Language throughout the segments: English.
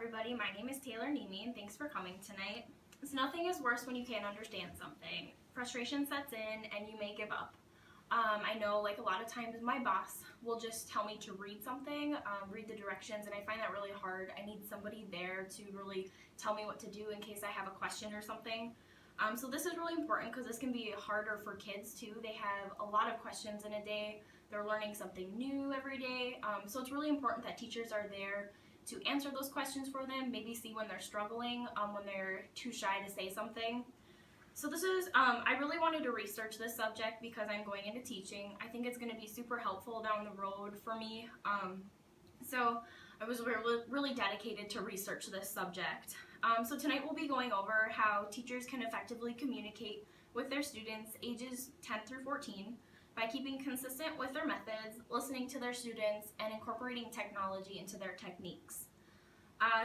everybody. My name is Taylor Nemi, and thanks for coming tonight. So nothing is worse when you can't understand something. Frustration sets in, and you may give up. I know, a lot of times, my boss will just tell me to read something, read the directions, and I find that really hard. I need somebody there to really tell me what to do in case I have a question or something. So this is really important because this can be harder for kids too. They have a lot of questions in a day. They're learning something new every day. So it's really important that teachers are there to answer those questions for them, maybe see when they're struggling, when they're too shy to say something. So this is, I really wanted to research this subject because I'm going into teaching. I think it's going to be super helpful down the road for me. So I was really dedicated to research this subject. So tonight we'll be going over how teachers can effectively communicate with their students ages 10 through 14 by keeping consistent with their methods, listening to their students, and incorporating technology into their techniques.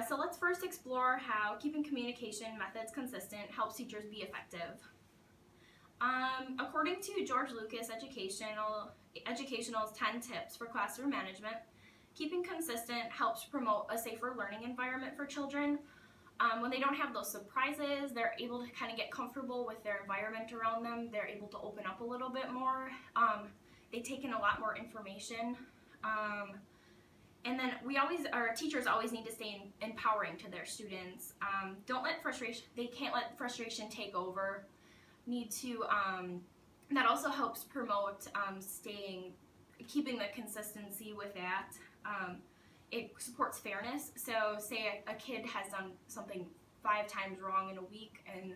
So let's first explore how keeping communication methods consistent helps teachers be effective. According to George Lucas Educational's 10 Tips for Classroom Management, keeping consistent helps promote a safer learning environment for children. When they don't have those surprises, they're able to kind of get comfortable with their environment around them. They're able to open up a little bit more. They take in a lot more information. And then our teachers always need to stay empowering to their students. They can't let frustration take over. That also helps promote keeping the consistency with that. It supports fairness. So say a kid has done something 5 times wrong in a week and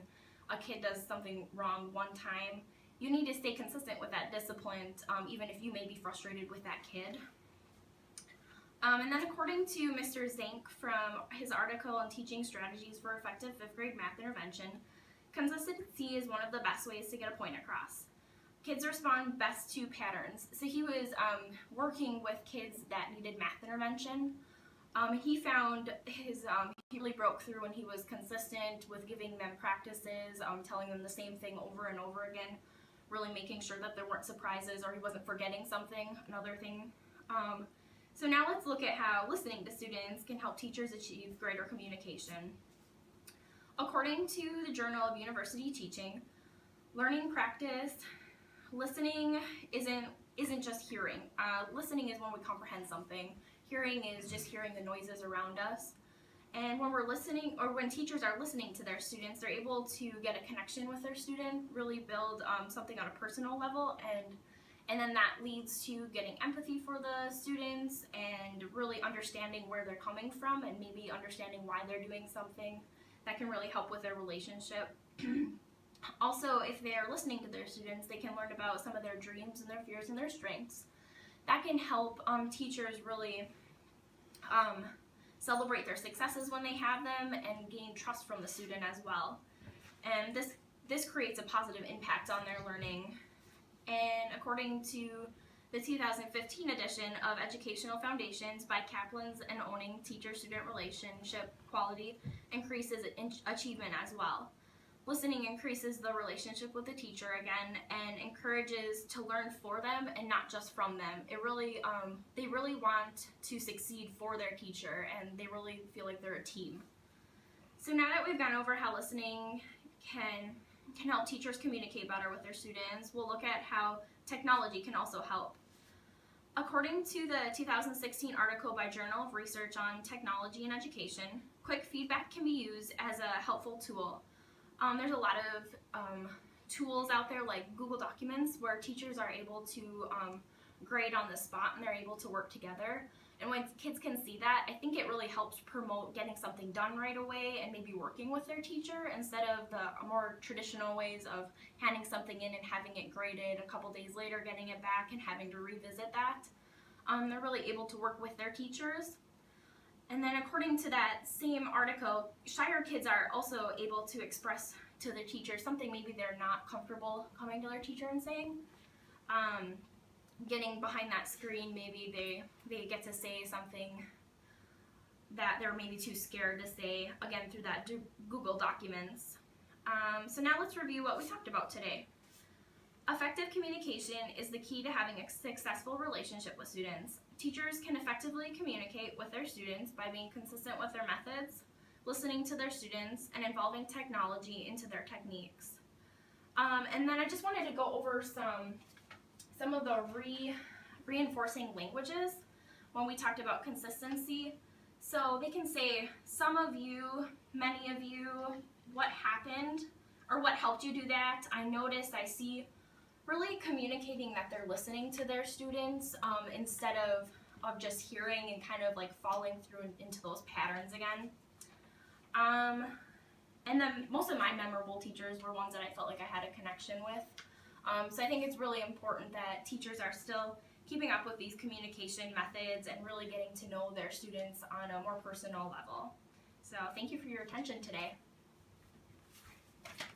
a kid does something wrong 1 time. You need to stay consistent with that discipline, even if you may be frustrated with that kid. And then according to Mr. Zink from his article on teaching strategies for effective 5th grade math intervention, consistency is one of the best ways to get a point across. Kids respond best to patterns. So he was working with kids that needed math intervention. He found he really broke through when he was consistent with giving them practices, telling them the same thing over and over again, really making sure that there weren't surprises or he wasn't forgetting another thing. So now let's look at how listening to students can help teachers achieve greater communication. According to the Journal of University Teaching, learning practice, listening isn't just hearing. Listening is when we comprehend something. Hearing is just hearing the noises around us. And when we're listening, or when teachers are listening to their students, they're able to get a connection with their student, really build something on a personal level, and then that leads to getting empathy for the students and really understanding where they're coming from and maybe understanding why they're doing something. That can really help with their relationship. Also, if they're listening to their students, they can learn about some of their dreams and their fears and their strengths. That can help teachers really celebrate their successes when they have them and gain trust from the student as well. And this creates a positive impact on their learning. And according to the 2015 edition of Educational Foundations by Kaplan's and Owning Teacher-Student Relationship Quality increases achievement as well. Listening increases the relationship with the teacher again and encourages to learn for them and not just from them. They really want to succeed for their teacher and they really feel like they're a team. So now that we've gone over how listening can help teachers communicate better with their students, we'll look at how technology can also help. According to the 2016 article by Journal of Research on Technology and Education, quick feedback can be used as a helpful tool. There's a lot of tools out there like Google Documents where teachers are able to grade on the spot and they're able to work together. And when kids can see that, I think it really helps promote getting something done right away and maybe working with their teacher instead of the more traditional ways of handing something in and having it graded a couple days later, getting it back and having to revisit that. They're really able to work with their teachers. And then according to that same article, shyer kids are also able to express to their teacher something maybe they're not comfortable coming to their teacher and saying. Getting behind that screen, maybe they get to say something that they're maybe too scared to say, again, through that Google Documents. So now let's review what we talked about today. Effective communication is the key to having a successful relationship with students. teachers can effectively communicate with their students by being consistent with their methods, listening to their students, and involving technology into their techniques. And then I just wanted to go over some of the reinforcing languages when we talked about consistency. So they can say, some of you, many of you, what happened, or what helped you do that, I noticed, I see. Really communicating that they're listening to their students instead of just hearing and kind of like falling through into those patterns again. And then most of my memorable teachers were ones that I felt like I had a connection with. So I think it's really important that teachers are still keeping up with these communication methods and really getting to know their students on a more personal level. So thank you for your attention today.